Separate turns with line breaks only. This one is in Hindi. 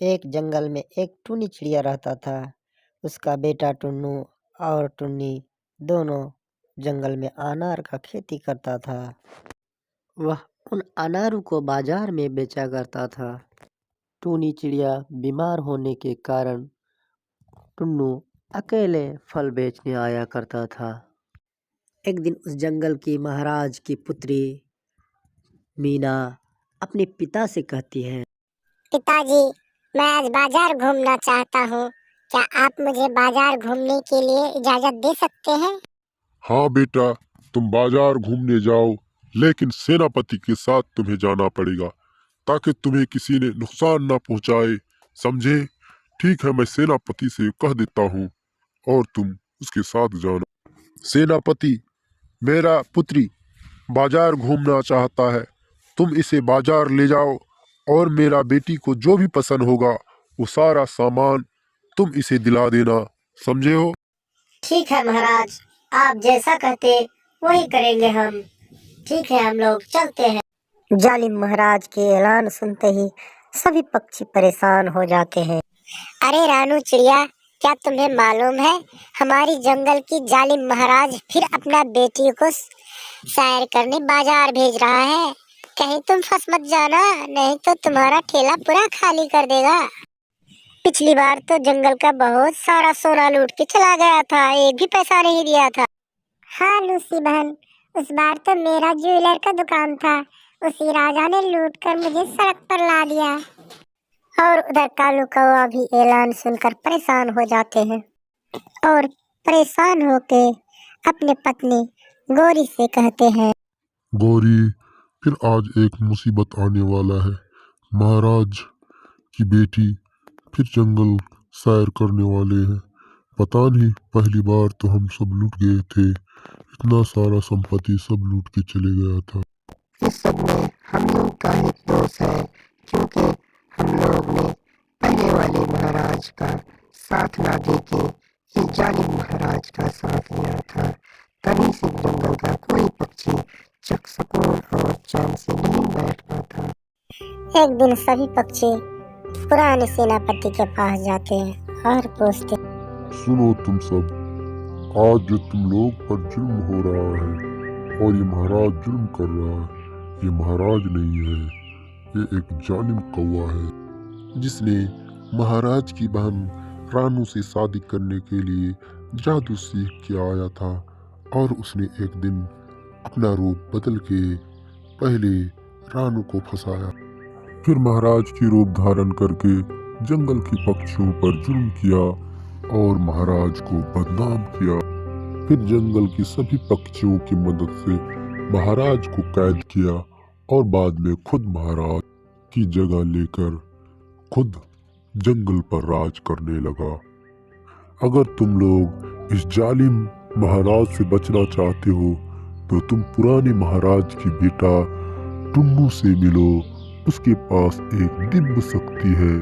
एक जंगल में एक टुनी चिड़िया रहता था। उसका बेटा टुन्नू और टुन्नी दोनों जंगल में अनार का खेती करता था। वह उन अनारों को बाजार में बेचा करता था। टुनी चिड़िया बीमार होने के कारण टुन्नू अकेले फल बेचने आया करता था। एक दिन उस जंगल की महाराज की पुत्री मीना अपने पिता से कहती है,
पिताजी, मैं आज बाजार घूमना चाहता हूँ। क्या आप मुझे बाजार घूमने के लिए इजाजत दे सकते हैं?
हाँ बेटा, तुम बाजार घूमने जाओ, लेकिन सेनापति के साथ तुम्हें जाना पड़ेगा ताकि तुम्हें किसी ने नुकसान ना पहुंचाए, समझे? ठीक है, मैं सेनापति से कह देता हूँ और तुम उसके साथ जाना। सेनापति, मेरा पुत्री बाजार घूमना चाहता है, तुम इसे बाजार ले जाओ और मेरा बेटी को जो भी पसंद होगा वो सारा सामान तुम इसे दिला देना, समझे हो?
ठीक है महाराज, आप जैसा कहते वही करेंगे हम। ठीक है, हम लोग चलते हैं।
जालिम महाराज के ऐलान सुनते ही सभी पक्षी परेशान हो जाते हैं।
अरे रानू चिड़िया, क्या तुम्हें मालूम है हमारी जंगल की जालिम महाराज फिर अपना बेटी को सैर करने बाजार भेज रहा है। कहीं तुम फंस मत जाना, नहीं तो तुम्हारा ठेला पूरा खाली कर देगा। पिछली बार तो जंगल का बहुत सारा सोना लूट के चला गया था, एक भी पैसा नहीं दिया था। हाँ लूसी बहन, उस बार तो मेरा ज्वेलर का दुकान था, उसी राजा ने लूट कर मुझे सड़क पर ला दिया। और उधर कालू कौवा भी ऐलान सुनकर परेशान हो जाते हैं और परेशान होके अपने पत्नी गौरी से कहते हैं,
गौरी, फिर आज एक मुसीबत आने वाला है। महाराज की बेटी फिर जंगल सैर करने वाले हैं। पता नहीं, पहली बार तो हम सब लूट गए थे, इतना सारा संपत्ति सब लूट के चले गया था।
इस सब में हम लोग का ही दोष है, क्योंकि हम लोग ने पहले वाले महाराज का साथ ना देके इस जालिम महाराज का साथ लिया था। तभी से जंगल का कोई पक्षी चक सुकून और चैन से नहीं बैठ पाता।
एक दिन सभी पक्षी पुराने सेनापति के पास जाते हैं और पूछते,
सुनो तुम सब, आज जो तुम लोग पर जुल्म हो रहा है और ये महाराज जुल्म कर रहा है, ये महाराज नहीं है, ये एक जालिम कौवा है जिसने महाराज की बहन रानू से शादी करने के लिए जादू सीख के आया था। और उसने एक दिन अपना रूप बदल के पहले रानू को फंसाया, फिर महाराज की रूप धारण करके जंगल के पक्षियों पर जुल्म किया और महाराज को बदनाम किया। फिर जंगल के सभी पक्षियों की मदद से महाराज को कैद किया और बाद में खुद महाराज की जगह लेकर खुद जंगल पर राज करने लगा। अगर तुम लोग इस जालिम महाराज से बचना चाहते हो तो तुम पुराने महाराज की बेटा टुन्नू से मिलो, उसके पास एक दिव्य शक्ति है